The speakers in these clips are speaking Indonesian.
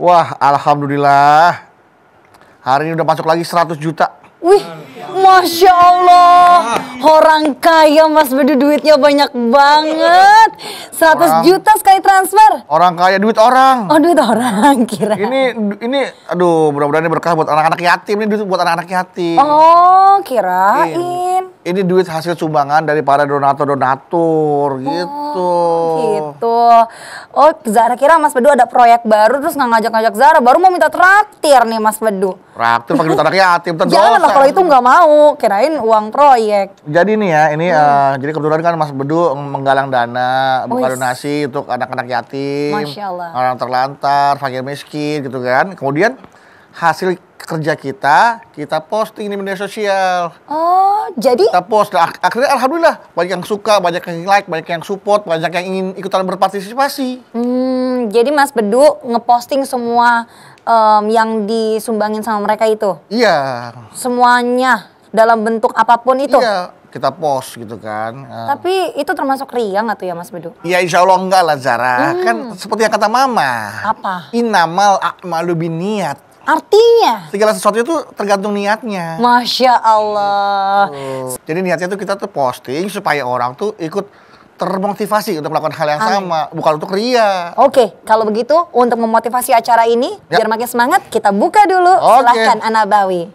Wah, alhamdulillah. Hari ini udah masuk lagi 100 juta. Wih, Masya Allah. Orang kaya Mas Bedu, duitnya banyak banget. 100 juta sekali transfer. Orang kaya duit orang. Oh, duit orang kira. Ini aduh, mudah-mudahan ini berkah buat anak-anak yatim. Ini duit buat anak-anak yatim. Oh, kirain. Ini duit hasil sumbangan dari para donatur-donatur gitu. Gitu. Oh, Zara kira Mas Bedu ada proyek baru terus nggak ngajak-ngajak Zara. Baru mau minta traktir nih Mas Bedu. Traktir pakai duit anak yatim. Jangan lah kalau itu nggak mau. Kirain uang proyek. Jadi nih ya, ini jadi kebetulan kan Mas Bedu menggalang dana, buka donasi untuk anak-anak yatim, Masya Allah. orang terlantar, fakir miskin gitu kan. Kemudian hasil kerja kita posting di media sosial. Oh, jadi? Kita post, nah, akhirnya alhamdulillah banyak yang suka, banyak yang like, banyak yang support, banyak yang ingin ikutan berpartisipasi. Jadi Mas Bedu ngeposting semua yang disumbangin sama mereka itu? Iya. Semuanya dalam bentuk apapun itu? Iya, kita post gitu kan. Tapi itu termasuk ria nggak tuh ya Mas Bedu? Ya insya Allah enggak lah Zara. Kan seperti yang kata Mama. Apa? Innamal a'malu binniyat. Artinya? Segala sesuatu itu tergantung niatnya. Masya Allah. Jadi niatnya tuh kita tuh posting supaya orang tuh ikut termotivasi untuk melakukan hal yang sama, bukan untuk ria. Oke, kalau begitu untuk memotivasi acara ini biar makin semangat, kita buka dulu. Silahkan Anabawi.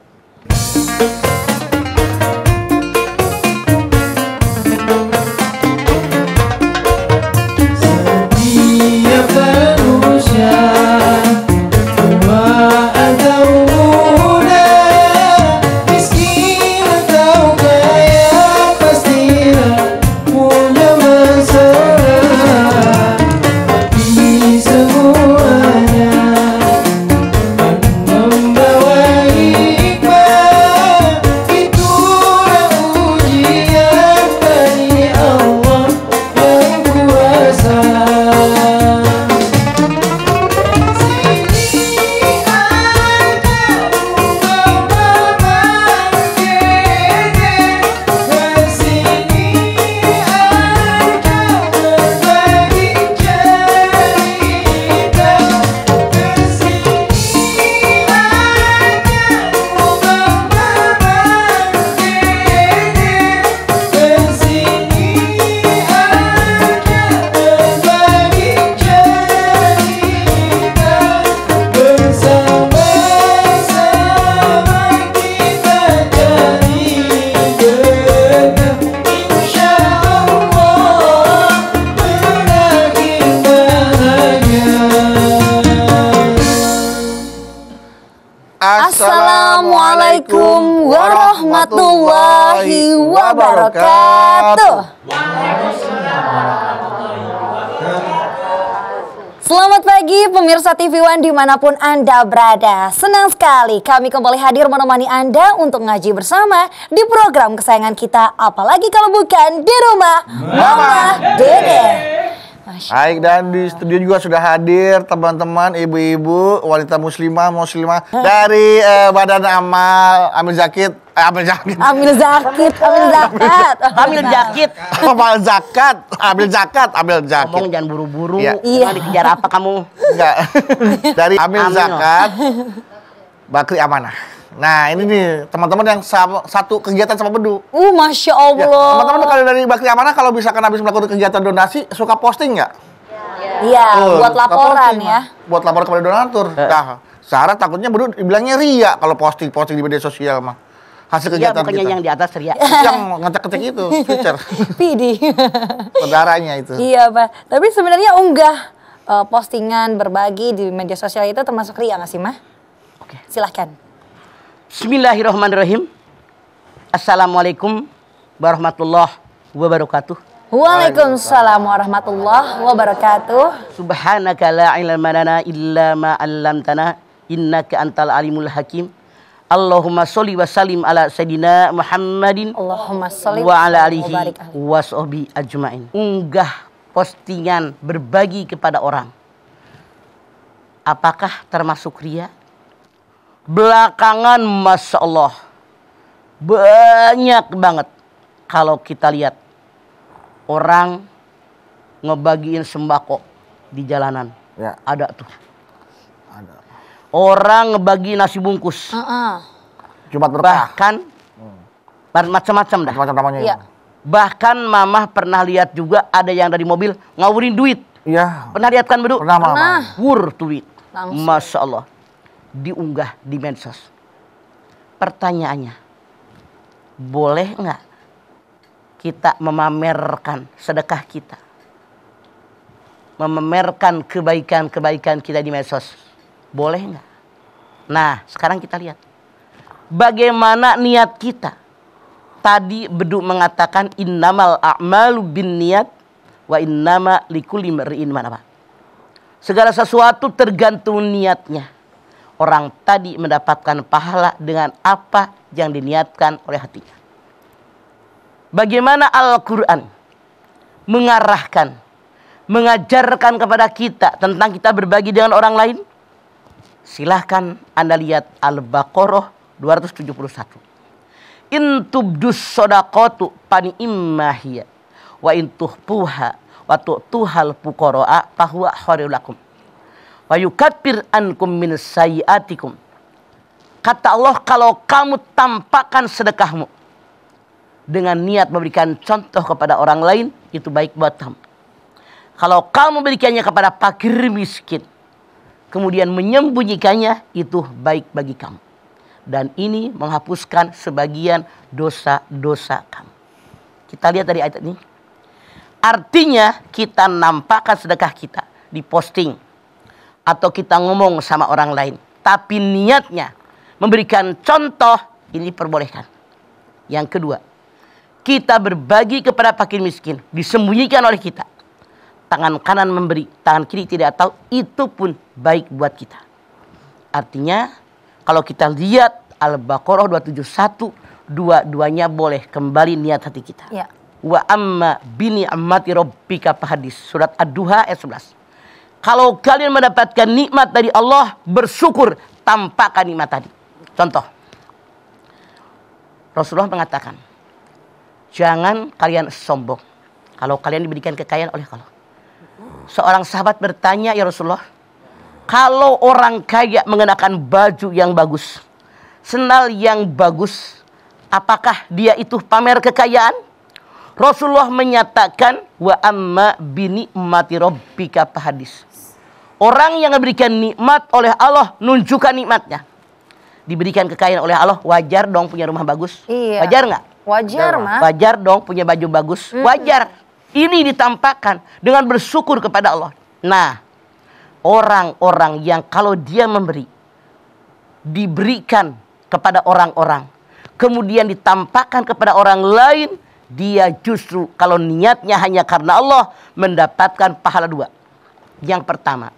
Setiap manusia Assalamualaikum warahmatullahi wabarakatuh. Selamat pagi pemirsa TV One dimanapun Anda berada. Senang sekali kami kembali hadir menemani Anda untuk ngaji bersama di program kesayangan kita. Apalagi kalau bukan di rumah Mama Dede. Baik, dan di studio juga sudah hadir teman-teman, ibu-ibu, wanita muslimah dari Badan Amal Amil Zakat. Amil zakat. Ngomong jangan buru-buru. Ya. Iya. Dikejar apa kamu? Enggak. Dari Amil Zakat Bakri Amanah. Nah, ini nih teman-teman yang satu kegiatan sama Bedu. Masya Allah. Ya, teman-teman kalau dari Bakri Amanah kalau misalkan habis melakukan kegiatan donasi suka posting nggak? Iya, buat laporan posting, ya. Buat laporan kepada donatur. Nah, Sarah takutnya Bedu dibilangnya ria kalau posting di media sosial mah. Hasil kegiatan bukannya kita. yang di atas ria. Yang ngecek-ngecek itu, feature. Pidi. Saudaranya itu. Iya, Pak. Tapi sebenarnya unggah postingan berbagi di media sosial itu termasuk ria nggak sih, Mah? Oke. Silahkan. Bismillahirrahmanirrahim. Assalamualaikum warahmatullahi wabarakatuh. Waalaikumsalam warahmatullahi wabarakatuh. Subhanaka la ilma lana illa ma 'allamtana innaka antal alimul hakim. Allahumma sholli wa sallim ala sayidina Muhammadin Allahumma sholli wa ala alihi wa sahbihi ajmain. Unggah postingan berbagi kepada orang. Apakah termasuk ria? Belakangan Masya Allah banyak banget kalau kita lihat orang ngebagiin sembako di jalanan. Ya. Ada tuh. Orang bagi nasi bungkus. Jumat berkah. Bahkan macam-macam dah. Macam-macam namanya. Iya. Bahkan mamah pernah lihat juga ada yang dari mobil ngawurin duit. Iya. Pernah lihat kan Bedu? Pernah, Mama. Wur duit. Langsung. Masya Allah. Diunggah di medsos. Pertanyaannya, boleh nggak kita memamerkan sedekah kita? Memamerkan kebaikan-kebaikan kita di medsos? Boleh nggak? Nah, sekarang kita lihat. Bagaimana niat kita? Tadi Bedu mengatakan innamal a'malu binniyat wa innama likulli imri'in ma nawa. Segala sesuatu tergantung niatnya. Orang tadi mendapatkan pahala dengan apa yang diniatkan oleh hatinya. Bagaimana Al-Quran mengarahkan, mengajarkan kepada kita tentang kita berbagi dengan orang lain? Silahkan Anda lihat Al-Baqarah 271. In tubdus sodaqatu pani immahiya wa in tuhpuha wa tu'tuhal fuqara'a fahuwa khairul lakum wa yukaffir ankum min sayyi'atikum. Kata Allah, kalau kamu tampakkan sedekahmu dengan niat memberikan contoh kepada orang lain, itu baik buat kamu. Kalau kamu berikannya kepada fakir miskin, kemudian menyembunyikannya, itu baik bagi kamu. Dan ini menghapuskan sebagian dosa-dosa kamu. Kita lihat dari ayat ini. Artinya kita nampakkan sedekah kita, diposting, atau kita ngomong sama orang lain. Tapi niatnya memberikan contoh, ini diperbolehkan. Yang kedua, kita berbagi kepada fakir miskin, disembunyikan oleh kita. Tangan kanan memberi, tangan kiri tidak tahu, itu pun baik buat kita. Artinya, kalau kita lihat Al-Baqarah 271, dua-duanya boleh, kembali niat hati kita. Ya. Wa amma bini ammati rabbika fahadis. Surat Ad-Duha ayat 11. Kalau kalian mendapatkan nikmat dari Allah, bersyukur, tampakkan nikmat tadi. Contoh. Rasulullah mengatakan, jangan kalian sombong kalau kalian diberikan kekayaan oleh Allah. Seorang sahabat bertanya, ya Rasulullah, kalau orang kaya mengenakan baju yang bagus, sendal yang bagus, apakah dia itu pamer kekayaan? Rasulullah menyatakan, wa amma bini mati rabbika fahadis. Orang yang diberikan nikmat oleh Allah, nunjukkan nikmatnya. Diberikan kekayaan oleh Allah, wajar dong punya rumah bagus. Iya. Wajar nggak? Wajar, Mas. Wajar dong punya baju bagus. Wajar. Ini ditampakkan dengan bersyukur kepada Allah. Nah, orang-orang yang kalau dia memberi, diberikan kepada orang-orang, kemudian ditampakkan kepada orang lain, dia justru kalau niatnya hanya karena Allah, mendapatkan pahala dua. Yang pertama,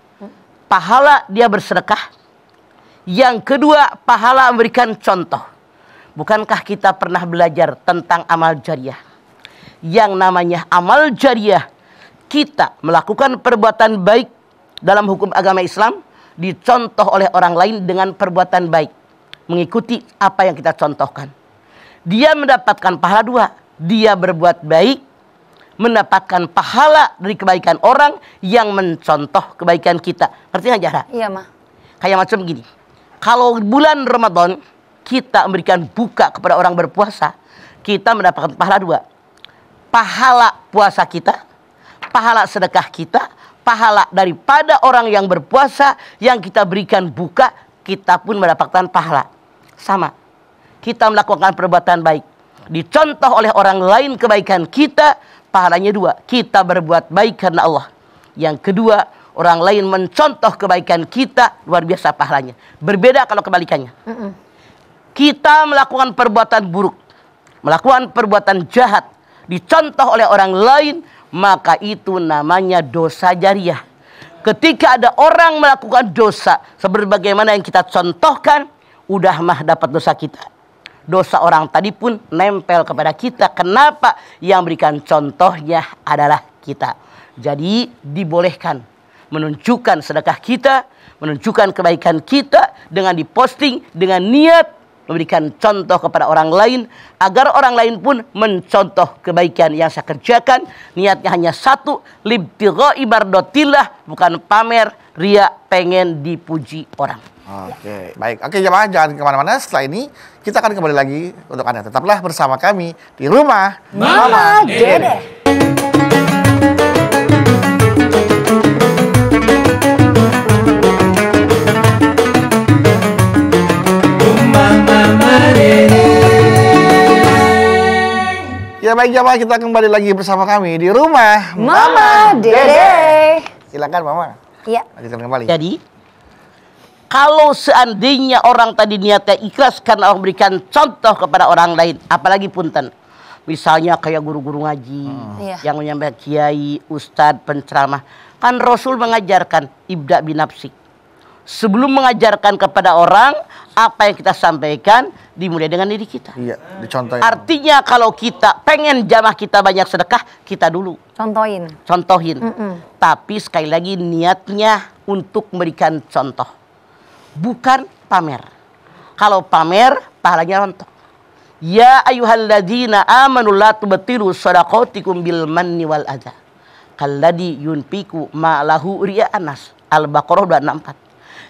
pahala dia bersedekah. Yang kedua, pahala memberikan contoh. Bukankah kita pernah belajar tentang amal jariah? Yang namanya amal jariah, kita melakukan perbuatan baik dalam hukum agama Islam, dicontoh oleh orang lain dengan perbuatan baik, mengikuti apa yang kita contohkan. Dia mendapatkan pahala dua. Dia berbuat baik, mendapatkan pahala dari kebaikan orang yang mencontoh kebaikan kita. Ngerti nggak, Zahra? Iya, Ma. Kayak macam gini. Kalau bulan Ramadan kita memberikan buka kepada orang berpuasa, kita mendapatkan pahala dua. Pahala puasa kita, pahala sedekah kita, pahala daripada orang yang berpuasa yang kita berikan buka, kita pun mendapatkan pahala. Sama. Kita melakukan perbuatan baik, dicontoh oleh orang lain kebaikan kita, pahalanya dua. Kita berbuat baik karena Allah. Yang kedua, orang lain mencontoh kebaikan kita, luar biasa pahalanya. Berbeda kalau kebalikannya. Kita melakukan perbuatan buruk, melakukan perbuatan jahat, dicontoh oleh orang lain, maka itu namanya dosa jariah. Ketika ada orang melakukan dosa sebagaimana yang kita contohkan, udah mah dapat dosa kita. Dosa orang tadi pun nempel kepada kita. Kenapa? Yang berikan contohnya adalah kita. Jadi dibolehkan menunjukkan sedekah kita, menunjukkan kebaikan kita dengan diposting dengan niat memberikan contoh kepada orang lain, agar orang lain pun mencontoh kebaikan yang saya kerjakan. Niatnya hanya satu, libtigha'i mardatillah, bukan pamer ria pengen dipuji orang. Oke, baik. Oke, jemaah jangan kemana-mana. Setelah ini kita akan kembali lagi untuk Anda. Tetaplah bersama kami di rumah Mama Dede. Ya baik jemaah, kita kembali lagi bersama kami di rumah Mama Dede. Silakan Mama. Iya. Lanjutkan kembali. Jadi, kalau seandainya orang tadi niatnya ikhlas karena Allah memberikan contoh kepada orang lain, apalagi punten, misalnya kayak guru-guru ngaji, Iya. yang menyampaikan kiai, ustadz, penceramah, kan Rasul mengajarkan ibda binafsik. Sebelum mengajarkan kepada orang, apa yang kita sampaikan dimulai dengan diri kita. Iya, dicontohin. Artinya kalau kita pengen jamaah kita banyak sedekah, kita dulu contohin. Tapi sekali lagi niatnya untuk memberikan contoh, bukan pamer. Kalau pamer, pahalanya rontok. Ya ayyuhalladzina amanu la tubtilu shadaqatikum bil manni wal adza. Kalladzi yunfiqu ma lahu ria'an nas. Al-Baqarah 264.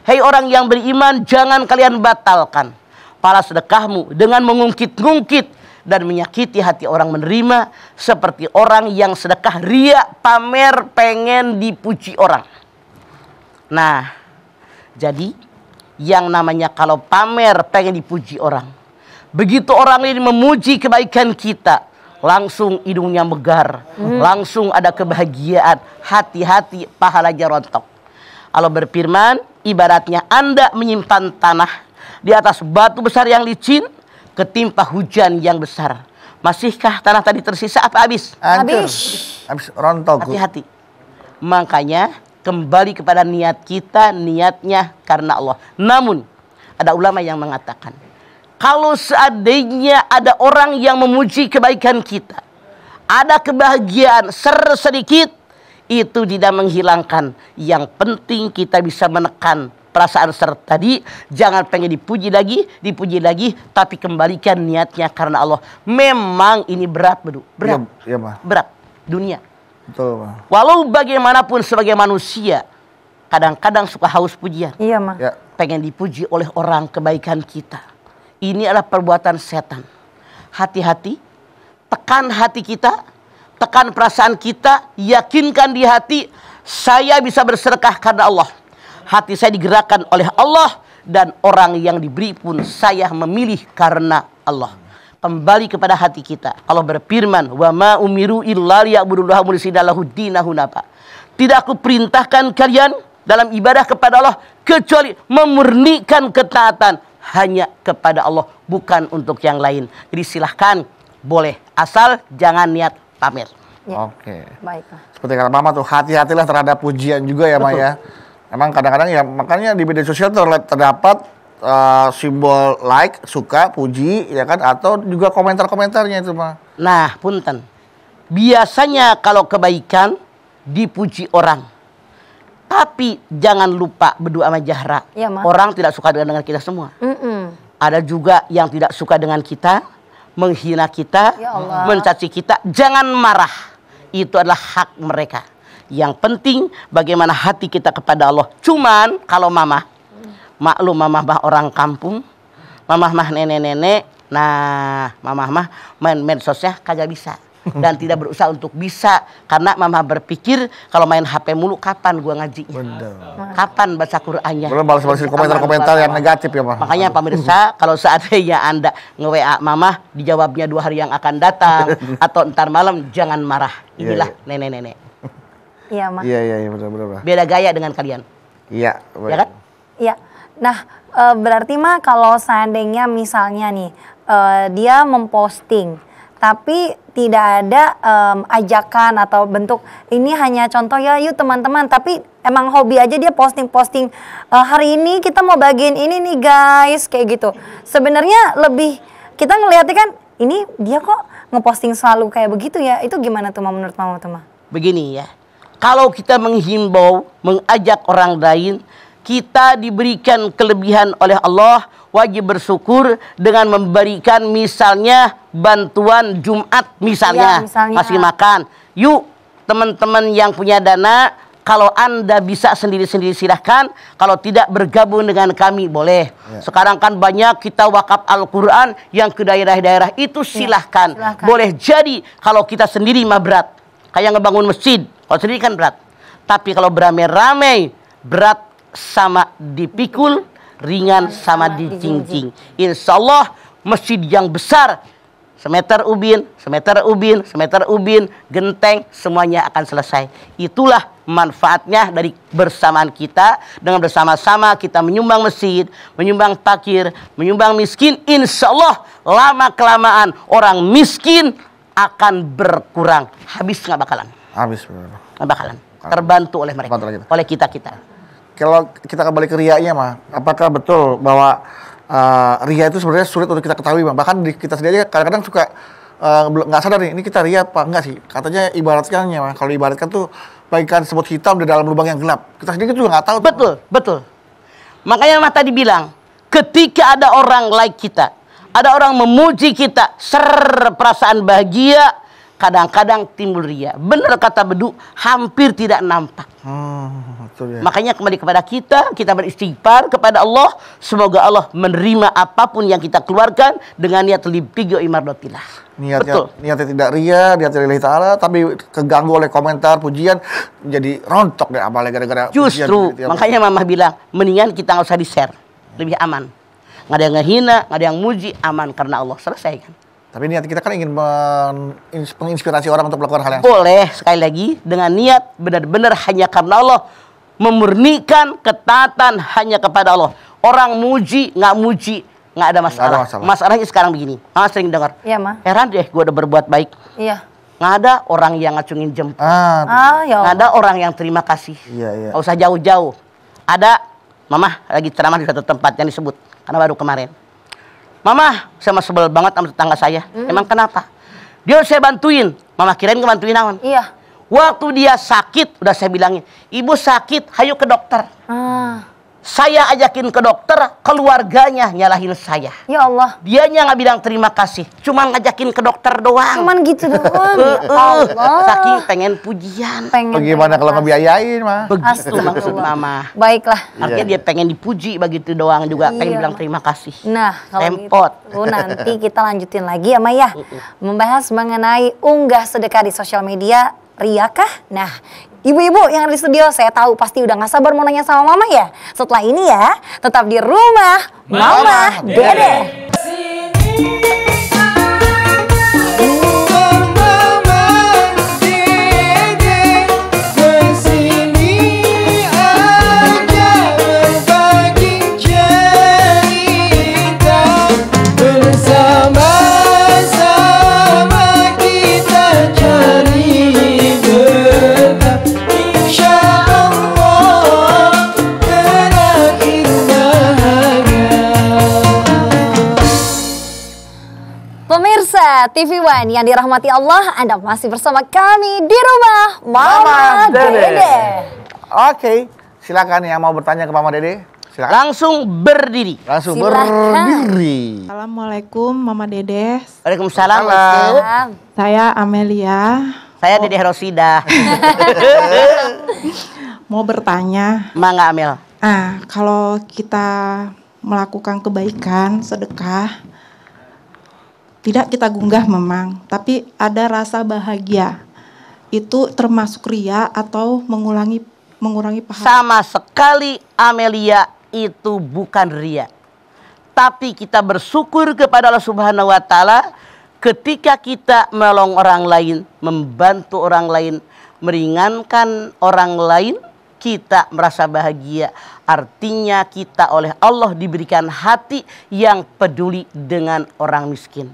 Hei orang yang beriman, jangan kalian batalkan pahala sedekahmu dengan mengungkit-ungkit dan menyakiti hati orang menerima, seperti orang yang sedekah ria, pamer, pengen dipuji orang. Nah, jadi yang namanya kalau pamer pengen dipuji orang, begitu orang ini memuji kebaikan kita, langsung hidungnya megar, langsung ada kebahagiaan, hati-hati pahalanya rontok. Allah berfirman, ibaratnya Anda menyimpan tanah di atas batu besar yang licin, ketimpa hujan yang besar. Masihkah tanah tadi tersisa apa habis? Habis rontok. Hati-hati. Makanya kembali kepada niat kita, niatnya karena Allah. Namun ada ulama yang mengatakan, kalau seandainya ada orang yang memuji kebaikan kita, ada kebahagiaan sedikit, itu tidak menghilangkan. Yang penting kita bisa menekan perasaan tadi. Jangan pengen dipuji lagi, tapi kembalikan niatnya karena Allah. Memang ini berat, berat. Iya, Ma. Berat dunia. Betul, Ma. Walau bagaimanapun sebagai manusia, kadang-kadang suka haus pujian. Iya, Ma. Ya. Pengen dipuji oleh orang kebaikan kita. Ini adalah perbuatan setan. Hati-hati, tekan hati kita, tekan perasaan kita, yakinkan di hati, saya bisa bersedekah karena Allah. Hati saya digerakkan oleh Allah, dan orang yang diberi pun saya memilih karena Allah. Kembali kepada hati kita. Allah berfirman, wa ma umiru illa liya'budullaha mukhlishina lahu dinahu hunafa. Tidak aku perintahkan kalian dalam ibadah kepada Allah kecuali memurnikan ketaatan hanya kepada Allah, bukan untuk yang lain. Jadi silahkan, boleh, asal jangan niat pamer. Ya. Oke. Baik, Ma. Seperti kata Mama tuh, hati-hatilah terhadap pujian juga ya, Ma ya. Emang kadang-kadang ya, makanya di media sosial terdapat simbol like, suka, puji, ya kan, atau juga komentar-komentarnya itu, Ma. Nah, punten. Biasanya kalau kebaikan dipuji orang. Tapi jangan lupa berdoa sama jahra. Ya, Ma. Orang tidak suka dengan kita semua. Ada juga yang tidak suka dengan kita, menghina kita, Ya Allah. mencaci kita. Jangan marah. Itu adalah hak mereka. Yang penting bagaimana hati kita kepada Allah. Cuman kalau mama, maklum mama mah orang kampung, mama mah nenek-nenek, nah mama mah main medsosnya kagak bisa. Dan tidak berusaha untuk bisa, karena mama berpikir kalau main HP mulu kapan gua ngaji? Bener. Kapan baca Qur'annya? Belum balas-balasin komentar-komentar yang negatif ya, Ma. Makanya pemirsa, kalau seandainya Anda nge-WA mama, dijawabnya 2 hari yang akan datang atau ntar malam, jangan marah. Inilah nenek-nenek. Iya, Ma. Iya, benar. Beda gaya dengan kalian. Iya, Ya kan? Iya. Nah, berarti mah kalau seandainya misalnya nih dia memposting tapi tidak ada ajakan atau bentuk ini hanya contoh ya, yuk teman-teman, tapi emang hobi aja dia posting hari ini kita mau bagiin ini nih guys, kayak gitu. Sebenarnya lebih kita ngelihatnya kan ini dia kok ngeposting selalu kayak begitu ya, itu gimana tuh menurut Mama tuh, Ma? Begini ya, kalau kita menghimbau, mengajak orang lain, kita diberikan kelebihan oleh Allah, wajib bersyukur dengan memberikan misalnya bantuan Jumat misalnya, Ya, misalnya. kasih makan. Yuk teman-teman yang punya dana, Kalau Anda bisa sendiri-sendiri silahkan. Kalau tidak bergabung dengan kami boleh. Sekarang kan banyak kita wakaf Al-Quran yang ke daerah-daerah itu silahkan. Boleh jadi kalau kita sendiri mah berat. Kayak ngebangun masjid. Kalau sendiri kan berat. Tapi kalau beramai-ramai berat sama dipikul, ringan sama dijingjing. Insya Allah masjid yang besar semeter ubin, genteng, semuanya akan selesai. Itulah manfaatnya dari bersamaan kita. Dengan bersama-sama kita menyumbang masjid, menyumbang fakir, menyumbang miskin. Insya Allah lama-kelamaan orang miskin akan berkurang. Habis nggak bakalan? Habis. Nggak bakalan. Terbantu oleh mereka, oleh kita-kita. Kalau kita kembali ke riaknya mah, apakah betul bahwa ria itu sebenarnya sulit untuk kita ketahui, Bang? Bahkan di kita sendiri kadang-kadang suka nggak sadar nih, ini kita ria apa enggak sih? Katanya ibaratkannya, Bang, kalau ibaratkan tuh bagaikan semut hitam di dalam lubang yang gelap. Kita sendiri juga nggak tahu. Betul. Makanya Mas tadi bilang, ketika ada orang like kita, ada orang memuji kita, perasaan bahagia, kadang-kadang timbul ria. Benar kata Bedu, hampir tidak nampak. Makanya kembali kepada kita beristighfar kepada Allah. Semoga Allah menerima apapun yang kita keluarkan dengan niat lipigo imardotillah. Niatnya tidak ria, niatnya lillahi ta'ala, tapi keganggu oleh komentar, pujian, jadi rontok deh amalnya gara-gara justru pujian, makanya Mama bilang, mendingan kita nggak usah di-share. Lebih aman. Nggak ada yang ngehina, nggak ada yang muji, aman karena Allah. Selesai kan? Tapi niat kita kan ingin menginspirasi orang untuk melakukan hal yang boleh, sekali lagi, dengan niat benar-benar hanya karena Allah. Memurnikan ketaatan hanya kepada Allah. Orang muji, nggak ada masalah. Masalahnya sekarang begini. Mama sering dengar. Iya, Ma. Heran deh, gue udah berbuat baik. Iya. Nggak ada orang yang ngacungin jempol. Ya nggak ada orang yang terima kasih. Iya. Nggak usah jauh-jauh. Ada, Mama lagi ceramah di satu tempat yang disebut. Karena baru kemarin. Mama, saya mah sebel banget sama tetangga saya. Emang kenapa? Dia saya bantuin. Mama kirain ngebantuin naon? Iya. Waktu dia sakit, udah saya bilangin, ibu sakit, hayu ke dokter. Saya ajakin ke dokter, keluarganya nyalahin saya. Ya Allah. Dianya nggak bilang terima kasih, cuma ngajakin ke dokter doang. Cuman gitu doang. Ya Allah. Saking pengen pujian. Bagaimana kalau ngebiayain, mah? Begitu maksud Mama. Baiklah. Artinya dia pengen dipuji begitu doang juga, pengen bilang terima kasih. Nah, kalau Rempot. gitu nanti kita lanjutin lagi ya, Maya. Membahas mengenai unggah sedekah di sosial media, riakah? Nah, ibu-ibu yang ada di studio, saya tahu pasti udah gak sabar mau nanya sama Mama ya. Setelah ini ya, tetap di rumah Mama Dede. Pemirsa TV One yang dirahmati Allah, Anda masih bersama kami di rumah Mama Dede. Oke, silakan yang mau bertanya ke Mama Dede. Silakan. Langsung berdiri. Berdiri. Assalamualaikum Mama Dede. Waalaikumsalam. Saya Amelia. Saya Dede Rosida. Mau bertanya. Mangga Amel. Kalau kita melakukan kebaikan, sedekah, tidak kita gunggah memang, tapi ada rasa bahagia. Itu termasuk ria atau mengurangi pahala? Sama sekali Amelia, itu bukan ria. Tapi kita bersyukur kepada Allah Subhanahu wa taala ketika kita menolong orang lain, membantu orang lain, meringankan orang lain, kita merasa bahagia. Artinya kita oleh Allah diberikan hati yang peduli dengan orang miskin.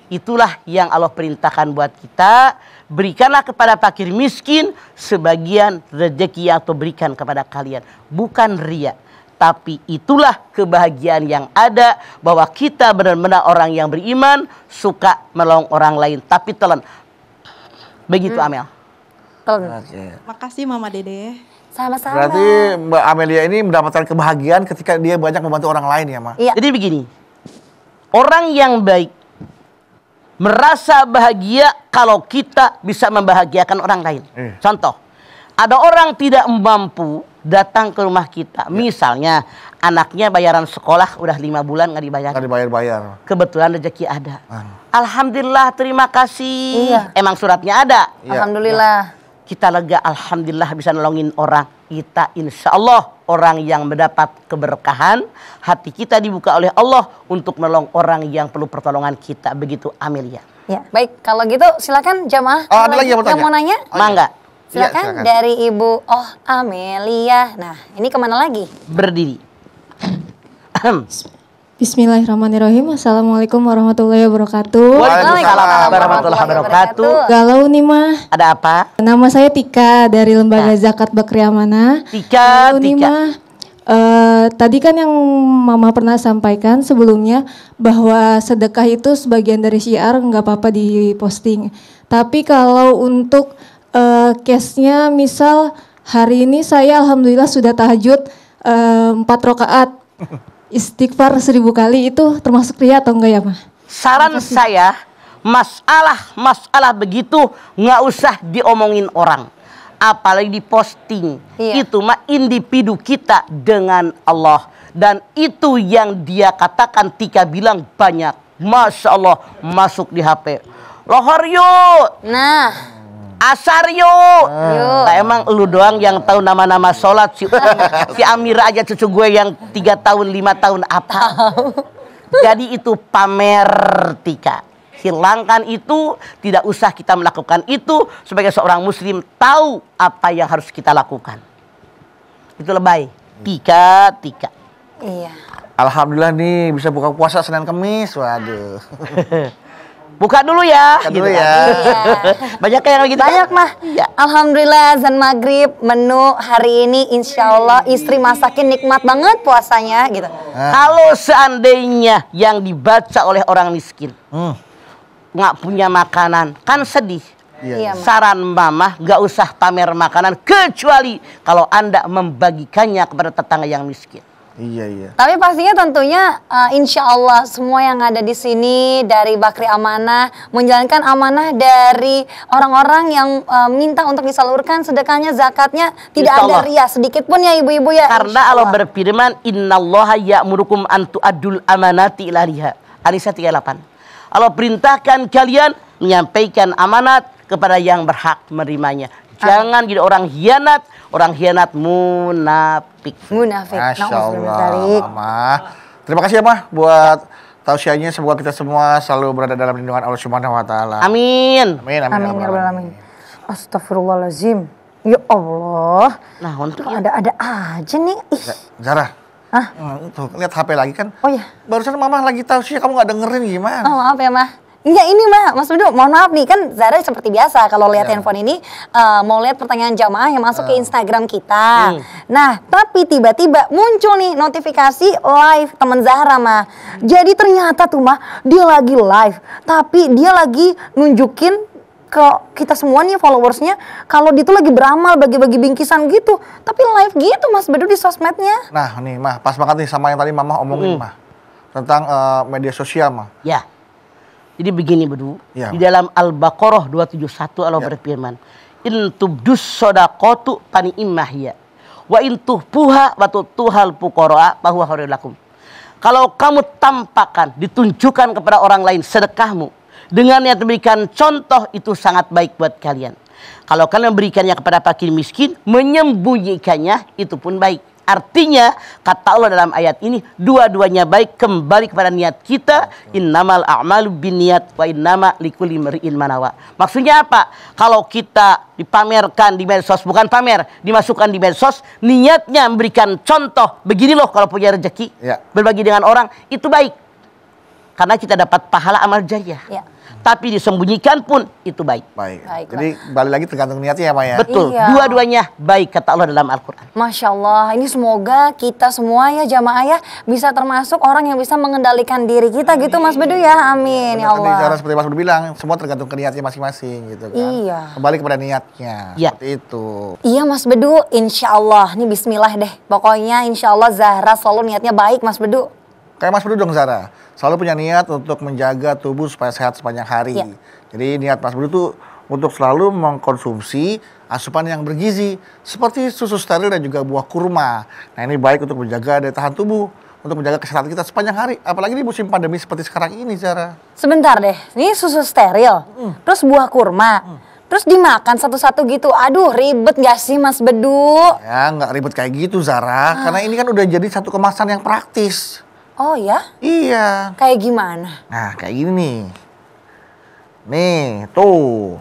Itulah yang Allah perintahkan buat kita. Berikanlah kepada fakir miskin sebagian rezeki atau berikan kepada kalian. Bukan ria. Tapi itulah kebahagiaan yang ada. Bahwa kita benar-benar orang yang beriman. Suka menolong orang lain. Tapi telan. Begitu Amel. Makasih Mama Dede. Sama-sama. Berarti Mbak Amelia ini mendapatkan kebahagiaan ketika dia banyak membantu orang lain ya, Ma? Iya. Jadi begini. Orang yang baik merasa bahagia kalau kita bisa membahagiakan orang lain. Contoh, Ada orang tidak mampu datang ke rumah kita. Misalnya anaknya bayaran sekolah udah 5 bulan nggak dibayar. Nggak dibayar-bayar. Kebetulan rezeki ada. Alhamdulillah, terima kasih. Iya. Emang suratnya ada. Iya. Alhamdulillah. Kita lega, alhamdulillah bisa nolongin orang. Kita insya Allah orang yang mendapat keberkahan. Hati kita dibuka oleh Allah untuk menolong orang yang perlu pertolongan kita. Begitu Amelia. Ya, baik. Kalau gitu silakan jamaah. Oh, ada lagi yang mau nanya? Mangga. Silakan Iya, silakan. dari Ibu Amelia. Nah, ini kemana lagi? Berdiri. Bismillahirrahmanirrahim. Assalamualaikum warahmatullahi wabarakatuh. Waalaikumsalam warahmatullahi wabarakatuh. Galau nih mah. Ada apa? Nama saya Tika dari Lembaga Zakat Bakri Amanah. Tika, Galau nih Tika. mah. Tadi kan yang Mama pernah sampaikan sebelumnya bahwa sedekah itu sebagian dari syiar, nggak apa-apa diposting. Tapi kalau untuk case-nya misal hari ini saya alhamdulillah sudah tahajud 4 rakaat. Istighfar 1000 kali itu termasuk ria atau enggak ya, Ma? Saran saya, masalah begitu nggak usah diomongin orang, apalagi diposting. Iya. Itu mah individu kita dengan Allah, dan itu yang dia katakan. Tika bilang banyak, masya Allah, masuk di HP. Lohor yuk, Nah, asar yuk. yuk. Nah, emang lu doang yang tahu nama-nama sholat. Si Amira aja cucu gue yang 3 tahun 5 tahun apa. Jadi itu pamer, Tika. Hilangkan itu, tidak usah kita melakukan itu. Sebagai seorang muslim tahu apa yang harus kita lakukan. Itu lebay. Tika. Iya. Alhamdulillah nih bisa buka puasa Senin Kemis. Waduh. Buka dulu ya. Buka dulu gitu ya. kan. Iya. Banyak yang begitu. Banyak mah. Iya. Alhamdulillah azan maghrib menu hari ini insya Allah istri masakin nikmat banget puasanya gitu. Kalau seandainya yang dibaca oleh orang miskin nggak punya makanan, kan sedih. Iya, Ma. Saran mama nggak usah pamer makanan kecuali kalau Anda membagikannya kepada tetangga yang miskin. Iya. Tapi pastinya tentunya insya Allah semua yang ada di sini dari Bakri Amanah menjalankan amanah dari orang-orang yang minta untuk disalurkan sedekahnya, zakatnya, tidak Insya ada Allah. ria sedikit pun ya ibu-ibu ya. Karena insya Allah Allah. berfirman, Innallaha ya'murukum an tu'addul amanati ila ahliha. An-Nisa 38. Allah perintahkan kalian menyampaikan amanat kepada yang berhak menerimanya. Jangan jadi orang hianat munafik. Munafik. Masya Nauzubillah Allah, dzalik. Mama. Terima kasih ya, Ma, buat tausiahnya. Semoga kita semua selalu berada dalam lindungan Allah Subhanahu wa taala. Amin. Amin. Amin ya rabbal alamin. Astagfirullahalazim. Ya Allah. Nah, untuk Kok ada aja nih. Ih. Zara. Hah? Tuh, lihat HP lagi kan. Oh ya. Barusan Mama lagi tausiah, kamu nggak dengerin gimana? Oh maaf ya Mah. Iya ini Mah, Mas Bedu, mohon maaf nih kan Zara seperti biasa kalau lihat handphone ini mau lihat pertanyaan jamaah yang masuk ke Instagram kita. Nah, tapi tiba-tiba muncul nih notifikasi live teman Zahra Mah. Jadi ternyata tuh Mah dia lagi live, tapi dia lagi nunjukin ke kita semua nih followersnya kalau dia tuh lagi beramal bagi-bagi bingkisan gitu. Tapi live gitu Mas Bedu di sosmednya. Nah, nih, Mah, pas banget nih sama yang tadi Mama omongin, Mah. Tentang media sosial, Mah. Ya. Jadi begini Bedu, Ya. di dalam Al-Baqarah 271 Allah berfirman, in tubdus shadaqatu pani imahya wa in tuhpuha wa tutuhal fuqara fa huwa khairul lakum. Kalau kamu tampakkan, ditunjukkan kepada orang lain sedekahmu dengan niat memberikan contoh, itu sangat baik buat kalian. Kalau kalian memberikannya kepada fakir miskin, menyembunyikannya itu pun baik. Artinya kata Allah dalam ayat ini dua-duanya baik, kembali kepada niat kita. Innamal a'malu binniyat wa innama likulli imri'in ma nawa. Maksudnya apa? Kalau kita dipamerkan di medsos, bukan pamer, dimasukkan di medsos, niatnya memberikan contoh, begini loh kalau punya rezeki, Ya. berbagi dengan orang, itu baik. Karena kita dapat pahala amal jariah. Ya. Tapi disembunyikan pun itu baik. Baik. Baiklah. Jadi balik lagi tergantung niatnya ya, Ma ya. Betul, Iya. dua-duanya baik kata Allah dalam Al-Quran. Masya Allah, ini semoga kita semua ya jamaah ya bisa termasuk orang yang bisa mengendalikan diri kita gitu Mas Bedu ya, amin ya Tadi Zara Allah. seperti Mas Budi bilang, semua tergantung ke niatnya masing-masing gitu kan. Iya. Kembali kepada niatnya. Iya. Seperti itu. Iya Mas Bedu, insya Allah, ini bismillah deh. Pokoknya insya Allah Zahra selalu niatnya baik Mas Bedu. Kayak Mas Budi dong, Zara. Selalu punya niat untuk menjaga tubuh supaya sehat sepanjang hari. Iya. Jadi niat Mas Budi tuh untuk selalu mengkonsumsi asupan yang bergizi seperti susu steril dan juga buah kurma. Nah, ini baik untuk menjaga daya tahan tubuh, untuk menjaga kesehatan kita sepanjang hari. Apalagi di musim pandemi seperti sekarang ini, Zara. Sebentar deh, ini susu steril, terus buah kurma, terus dimakan satu-satu gitu. Aduh, ribet gak sih Mas Bedu? Ya, nggak ribet kayak gitu, Zara. Karena ini kan udah jadi satu kemasan yang praktis. Oh ya? Iya. Kayak gimana? Nah, kayak gini nih. Nih, tuh.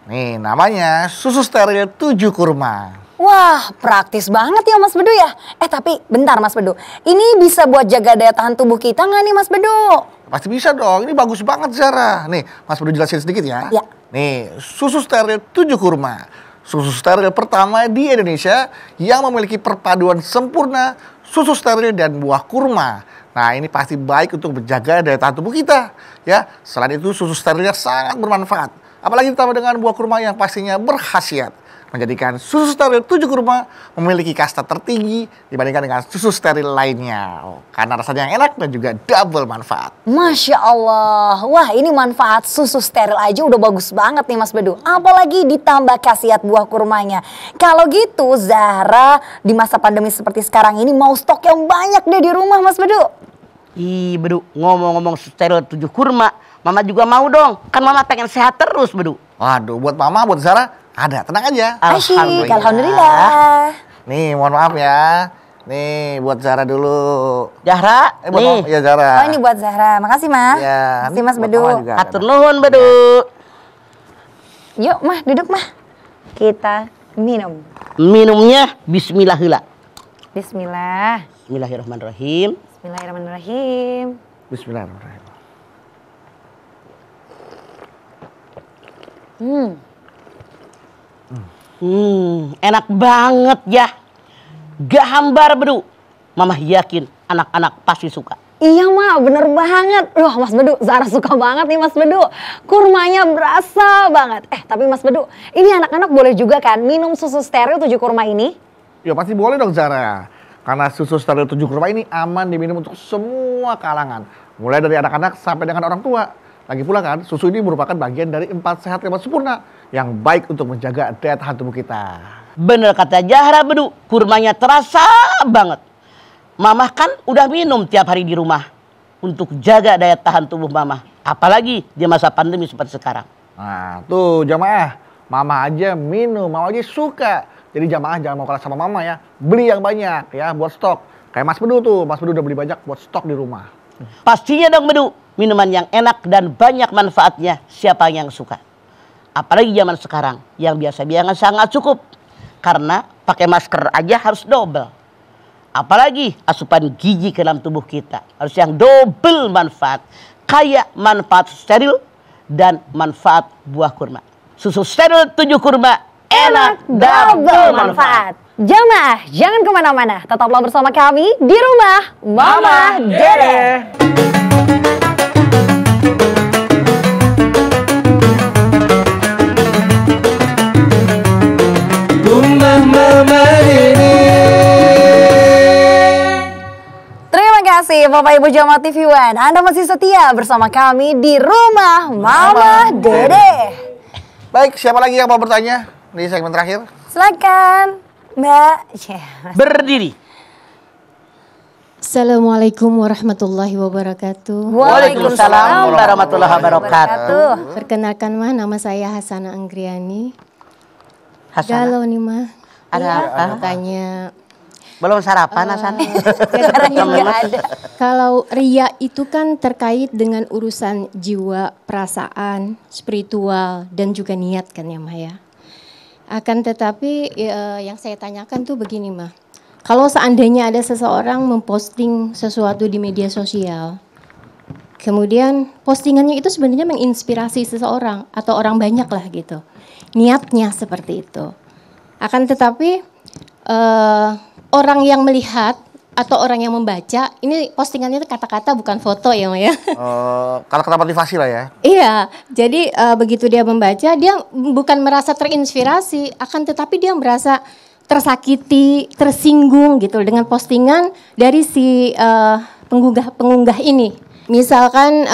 Nih, namanya susu steril 7 kurma. Wah, praktis banget ya Mas Bedu ya. Tapi bentar Mas Bedu, ini bisa buat jaga daya tahan tubuh kita nggak nih Mas Bedu? Pasti bisa dong, ini bagus banget Zara. Nih, Mas Bedu jelasin sedikit ya. Ya. Nih, susu steril 7 kurma. Susu steril pertama di Indonesia yang memiliki perpaduan sempurna susu steril dan buah kurma. Nah, ini pasti baik untuk menjaga daya tahan tubuh kita. Ya, selain itu susu sterilnya sangat bermanfaat. Apalagi ditambah dengan buah kurma yang pastinya berkhasiat menjadikan susu steril 7 kurma memiliki kasta tertinggi dibandingkan dengan susu steril lainnya. Karena rasanya yang enak dan juga double manfaat. Masya Allah, wah ini manfaat susu steril aja udah bagus banget nih Mas Bedu. Apalagi ditambah khasiat buah kurmanya. Kalau gitu Zahra di masa pandemi seperti sekarang ini mau stok yang banyak deh di rumah Mas Bedu. Ih, Bedu, ngomong-ngomong steril 7 kurma, Mama juga mau dong. Kan Mama pengen sehat terus, Bedu. Waduh, buat Mama, buat Zara, ada. Tenang aja. Asyik, alhamdulillah. Nih, mohon maaf ya. Nih, buat Zara dulu. Zahra, Buat nih. Mama, ya Zara. Oh ini buat Zahra, makasih Mas. Ya, Makasih Mas buat Bedu. Mama juga ada. Atur nuhun, Bedu. Yuk Mah, duduk Mah. Kita minum. Minumnya bismillah heula. Bismillah. Bismillahirrahmanirrahim. Bismillahirrahmanirrahim. Bismillahirrahmanirrahim. Enak banget ya. Gak hambar, Bedu. Mama yakin anak-anak pasti suka. Iya Mah, bener banget. Loh Mas Bedu, Zara suka banget nih Mas Bedu. Kurmanya berasa banget. Tapi Mas Bedu, ini anak-anak boleh juga kan minum susu steril 7 kurma ini? Ya pasti boleh dong Zara. Karena susu steril 7 kurma ini aman diminum untuk semua kalangan. Mulai dari anak-anak sampai dengan orang tua. Lagi pula kan, susu ini merupakan bagian dari 4 sehat 5 sempurna yang baik untuk menjaga daya tahan tubuh kita. Bener kata Zahra, Bedu. Kurmanya terasa banget. Mama kan udah minum tiap hari di rumah untuk jaga daya tahan tubuh Mama. Apalagi di masa pandemi seperti sekarang. Nah, tuh jamaah, Mama aja minum, Mama aja suka. Jadi jamaah jangan mau kalah sama Mama ya. Beli yang banyak ya buat stok. Kayak Mas Bedu tuh, Mas Bedu udah beli banyak buat stok di rumah. Pastinya dong, Bedu. Minuman yang enak dan banyak manfaatnya, siapa yang suka. Apalagi zaman sekarang yang biasa-biasa sangat cukup. Karena pakai masker aja harus double. Apalagi asupan gizi ke dalam tubuh kita. Harus yang double manfaat. Kayak manfaat steril dan manfaat buah kurma. Susu steril 7 kurma. Enak double manfaat. Jamaah, jangan kemana-mana. Tetaplah bersama kami di rumah Mama Dede. Rumah Mama Dede. Terima kasih Bapak Ibu Jamaah TV One. Anda masih setia bersama kami di rumah Mama Dede. Baik, siapa lagi yang mau bertanya di segmen terakhir? Silakan Mbak. Berdiri. Assalamualaikum warahmatullahi wabarakatuh. Waalaikumsalam warahmatullahi wabarakatuh. Perkenalkan mah, nama saya Hasana Anggriani. Hasanah, Galau nih mah. ada apa? Tanya Belum sarapan, Hasanah? Nggak ada. kalau ria itu kan terkait dengan urusan jiwa, perasaan, spiritual dan juga niat kan ya mah ya. Akan tetapi yang saya tanyakan tuh begini mah. Kalau seandainya ada seseorang memposting sesuatu di media sosial, kemudian postingannya itu sebenarnya menginspirasi seseorang atau orang banyak lah gitu. Niatnya seperti itu. Akan tetapi orang yang melihat atau orang yang membaca, ini postingannya itu kata-kata bukan foto ya Maya. Kata-kata motivasi lah ya. Iya, jadi begitu dia membaca, dia bukan merasa terinspirasi, akan tetapi dia merasa tersakiti, tersinggung gitu dengan postingan dari si pengunggah ini. Misalkan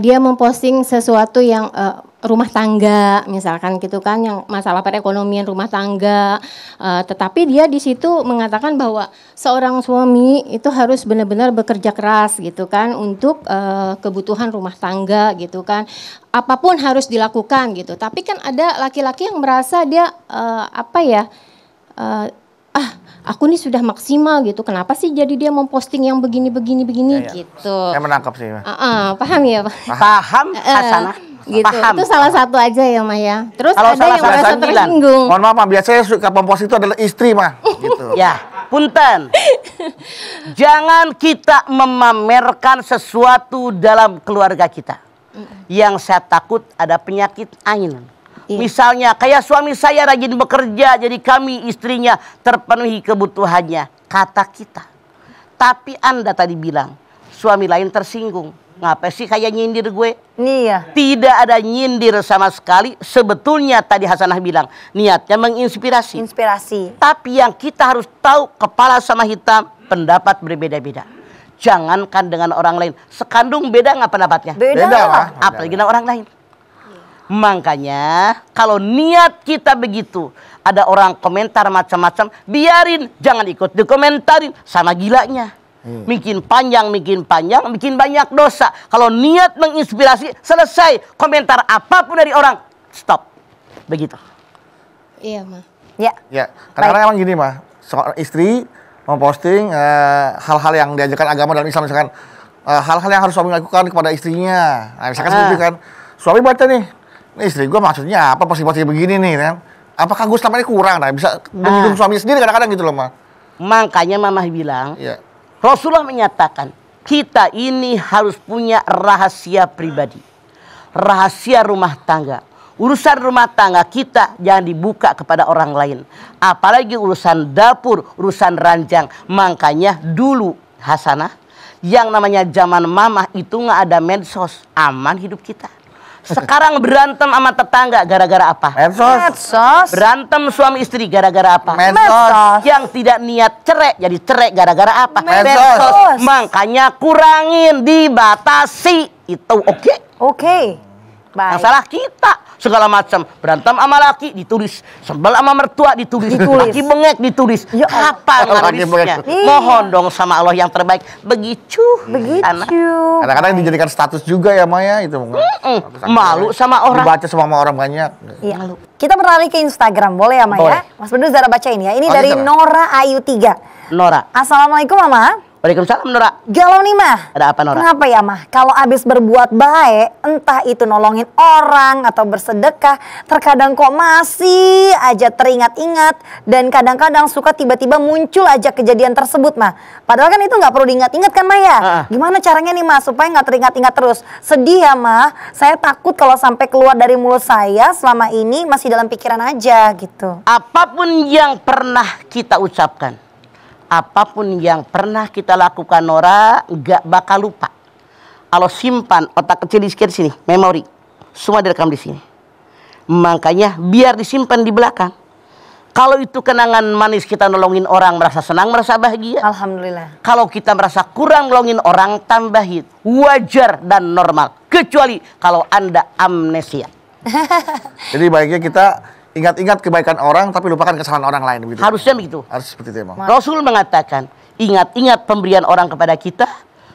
dia memposting sesuatu yang rumah tangga misalkan gitu kan, yang masalah perekonomian rumah tangga, tetapi dia di situ mengatakan bahwa seorang suami itu harus benar-benar bekerja keras gitu kan untuk kebutuhan rumah tangga gitu kan, apapun harus dilakukan gitu. Tapi kan ada laki-laki yang merasa dia aku nih sudah maksimal gitu, kenapa sih jadi dia memposting yang begini gitu. Saya menangkap sih. Paham ya Pak? Paham, Hasanah? Gitu. Paham. Itu salah satu aja ya Maya. Terus Kalau ada salah yang merasa satu tersinggung. Mohon maaf, Mah, biasanya suka mempost itu adalah istri, Mah. Gitu. Ya, punten. Jangan kita memamerkan sesuatu dalam keluarga kita. Yang saya takut ada penyakit ain. Iya. Misalnya kayak suami saya rajin bekerja, jadi kami istrinya terpenuhi kebutuhannya, kata kita. Tapi Anda tadi bilang suami lain tersinggung. Ngapa sih kayak nyindir gue? Iya. Tidak ada nyindir sama sekali. Sebetulnya tadi Hasanah bilang niatnya menginspirasi. Inspirasi. Tapi yang kita harus tahu, kepala sama hitam pendapat berbeda-beda. Jangankan dengan orang lain, sekandung beda nggak pendapatnya? Beda lah. Apalagi dengan orang lain. Makanya kalau niat kita begitu, ada orang komentar macam-macam, biarin, jangan ikut dikomentarin, sama gilanya. Bikin panjang, bikin banyak dosa. Kalau niat menginspirasi, selesai. Komentar apapun dari orang, stop. Begitu. Iya, Ma. Ya. Ya, kadang-kadang emang gini, Mah. Seorang istri memposting hal-hal yang diajarkan agama dalam Islam, misalkan hal-hal yang harus suami lakukan kepada istrinya. Nah, misalkan seperti itu kan. Suami baca nih, ini istri gue maksudnya apa posting-posting begini nih kan. Apakah gue selama ini kurang? Nah, bisa mendukung suami sendiri kadang-kadang gitu loh, Mah. Makanya Mama bilang, Iya. Rasulullah menyatakan, kita ini harus punya rahasia pribadi. Rahasia rumah tangga. Urusan rumah tangga kita jangan dibuka kepada orang lain. Apalagi urusan dapur, urusan ranjang. Makanya dulu Hasanah, yang namanya zaman Mama itu nggak ada medsos. Aman hidup kita. Sekarang berantem sama tetangga gara-gara apa? Medsos. Berantem suami istri gara-gara apa? Medsos. Yang tidak niat cerai jadi cerai gara-gara apa? Medsos. Makanya kurangin, dibatasi. Itu oke. Oke. Yang Baik. salah kita segala macam, berantem sama laki ditulis, sebel sama mertua ditulis, laki bengek ditulis. Ya Allah. Apa Laki nulisnya? bengek. Mohon dong sama Allah yang terbaik. Begitu. Anak. Kadang-kadang dijadikan status juga ya, Maya itu. Malu sama orang. Dibaca sama orang banyak. Iya. Kita beralih ke Instagram, boleh ya, Maya? Boleh. Mas Bedu Zara bacain ya. Ini Oh, dari Zara. Nora Ayu 3. Nora. Assalamualaikum, Mama. Waalaikumsalam Nora. Galau nih, Mah. Ada apa, Nora? Kenapa ya, Mah? Kalau abis berbuat baik, entah itu nolongin orang atau bersedekah, terkadang kok masih aja teringat-ingat, dan kadang-kadang suka tiba-tiba muncul aja kejadian tersebut, Mah. Padahal kan itu nggak perlu diingat-ingat kan, Mah ya? Gimana caranya nih, Mah, supaya nggak teringat-ingat terus? Sedih ya, Mah. Saya takut kalau sampai keluar dari mulut saya selama ini masih dalam pikiran aja gitu. Apapun yang pernah kita ucapkan, apapun yang pernah kita lakukan, Nora, gak bakal lupa. Kalau simpan otak kecil di sekitar sini, memori, semua direkam di sini. Makanya biar disimpan di belakang. Kalau itu kenangan manis kita nolongin orang, merasa senang, merasa bahagia. Alhamdulillah. Kalau kita merasa kurang nolongin orang, tambahin. Wajar dan normal. Kecuali kalau Anda amnesia. Jadi baiknya kita ingat-ingat kebaikan orang tapi lupakan kesalahan orang lain begitu. Harusnya begitu. Harus seperti itu emang. Rasul mengatakan, ingat-ingat pemberian orang kepada kita,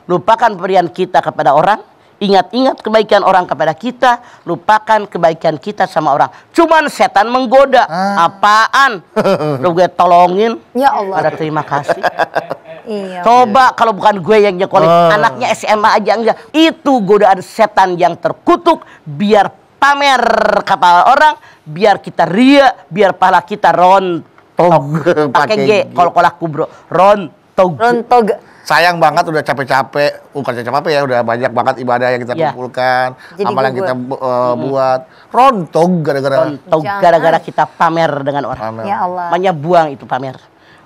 lupakan pemberian kita kepada orang. Ingat-ingat kebaikan orang kepada kita, lupakan kebaikan kita sama orang. Cuman setan menggoda. Apaan? Lu gue tolongin. Ya Allah. Ada terima kasih. Iya. Coba kalau bukan gue yang nyekolin, anaknya SMA aja enggak. Itu godaan setan yang terkutuk, biar pamer kepada orang, biar kita ria, biar pahala kita rontog. Pakai G, kalau kolak kubro. Rontog. Sayang banget udah capek-capek, bukan capek ya, udah banyak banget ibadah yang kita kumpulkan, Jadi amal yang gugur. kita buat, rontog gara-gara. Rontog gara-gara kita pamer dengan orang. Pamer. Ya Allah. Makanya buang itu pamer.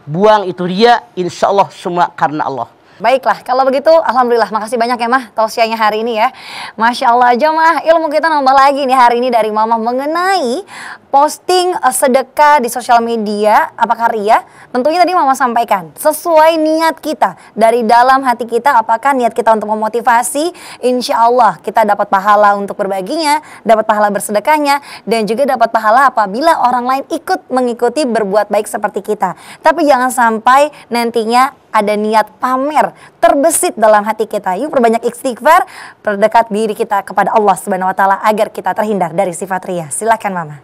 Buang itu ria, insya Allah semua karena Allah. Baiklah, kalau begitu alhamdulillah makasih banyak ya Mah tausiahnya hari ini ya. Masya Allah jemaah, ilmu kita nambah lagi nih hari ini dari Mama mengenai posting sedekah di sosial media, apakah ria? Tentunya tadi Mama sampaikan sesuai niat kita dari dalam hati kita, apakah niat kita untuk memotivasi, insya Allah kita dapat pahala untuk berbaginya, dapat pahala bersedekahnya, dan juga dapat pahala apabila orang lain ikut mengikuti berbuat baik seperti kita. Tapi jangan sampai nantinya ada niat pamer terbesit dalam hati kita. Yuk perbanyak istighfar, perdekat diri kita kepada Allah Subhanahu wa taala agar kita terhindar dari sifat ria. Silakan Mama.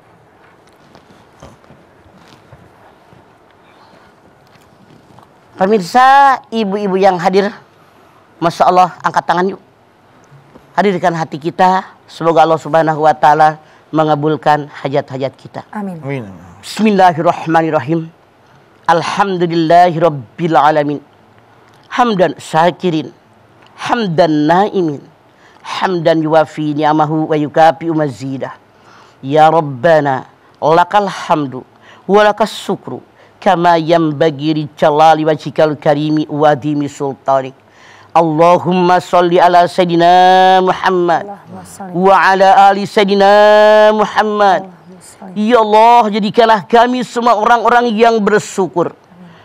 Pemirsa, ibu-ibu yang hadir, Masya Allah, angkat tangan yuk. Hadirkan hati kita, semoga Allah Subhanahu wa taala mengabulkan hajat-hajat kita. Amin. Amin. Bismillahirrahmanirrahim. Alhamdulillahi Rabbil Alamin. Hamdan syakirin, hamdan naimin, hamdan yuwafi ni'amahu wa yukafi'u mazidah. Ya Rabbana, lakal hamdu, walakas syukru, kama yanbaghi li jalali wajhikal karimi wa dimi sultanik. Allahumma salli ala Sayyidina Muhammad wa ala ali Sayyidina Muhammad. Ya Allah, jadikanlah kami semua orang-orang yang bersyukur.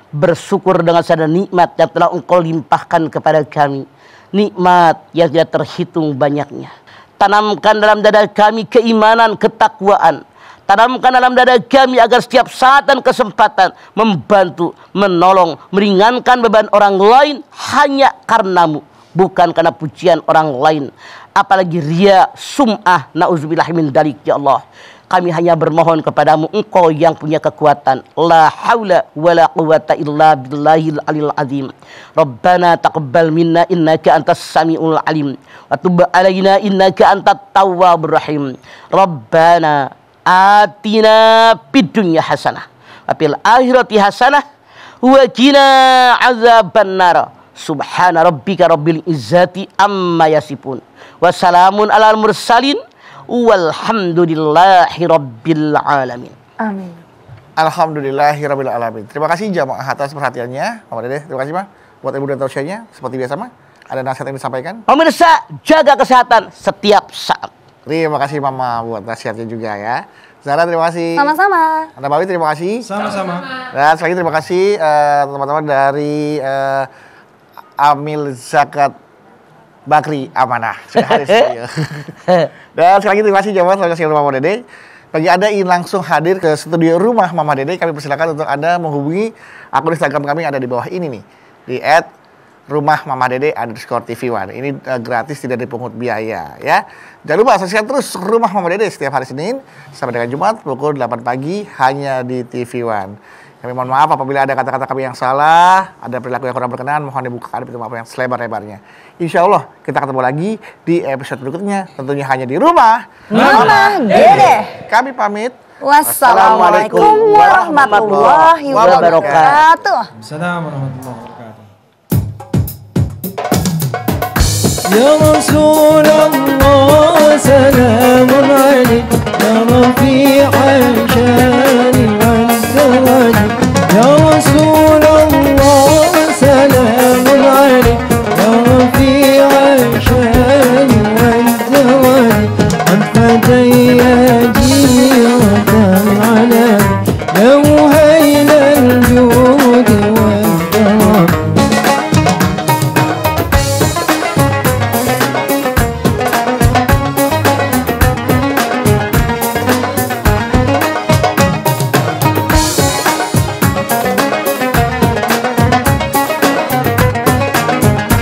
Bersyukur dengan segala nikmat yang telah Engkau limpahkan kepada kami. Nikmat yang tidak terhitung banyaknya. Tanamkan dalam dada kami keimanan, ketakwaan. Tanamkan dalam dada kami agar setiap saat dan kesempatan membantu, menolong, meringankan beban orang lain hanya karenamu, bukan karena pujian orang lain. Apalagi ria, sum'ah, na'udzubillah min dalik ya Allah. Kami hanya bermohon kepadamu, Engkau yang punya kekuatan. La haula wa la quwata illa billahil alil azim. Rabbana taqabbal minna innaka antas samiul alim. Wa tub alaina innaka antat tawwabur rahim. Rabbana atina fid dunya hasanah wa fil akhirati hasanah wa qina azabannar. Subhana rabbika rabbil izzati amma yasifun. Wa salamun alal mursalin. Walhamdulillahi Rabbil Alamin. Amin. Alhamdulillahi Rabbil Alamin. Terima kasih jamaah atas perhatiannya. Mama Dede, terima kasih Mah. Buat ibu dan tausiahnya, seperti biasa Mah, ada nasihat yang disampaikan. Pemirsa, jaga kesehatan setiap saat. Terima kasih Mama buat nasihatnya juga ya. Zara, terima kasih. Sama-sama. Anda Bawi, terima kasih. Sama-sama. Dan sekali lagi terima kasih teman-teman dari Amil Zakat Bakri Amanah. Sudah hadir semuanya. Dan sekali lagi terima kasih jamaah selalu kasih Mama Dede. Bagi Anda yang langsung hadir ke studio rumah Mama Dede, kami persilakan untuk Anda menghubungi akun Instagram kami yang ada di bawah ini nih. Di @rumahmamadede_tv1. Ini gratis, tidak dipungut biaya ya. Jangan lupa saksikan terus Rumah Mama Dede setiap hari Senin sampai dengan Jumat pukul 8 pagi hanya di TV1. Kami mohon maaf apabila ada kata-kata kami yang salah, ada perilaku yang kurang berkenan, mohon dibuka pintu maaf yang selebar-lebarnya. Insya Allah kita ketemu lagi di episode berikutnya, tentunya hanya di Rumah Mama Dede. Kami pamit. Wassalamualaikum warahmatullahi wabarakatuh. Assalamualaikum warahmatullahi wabarakatuh. Ya Rasul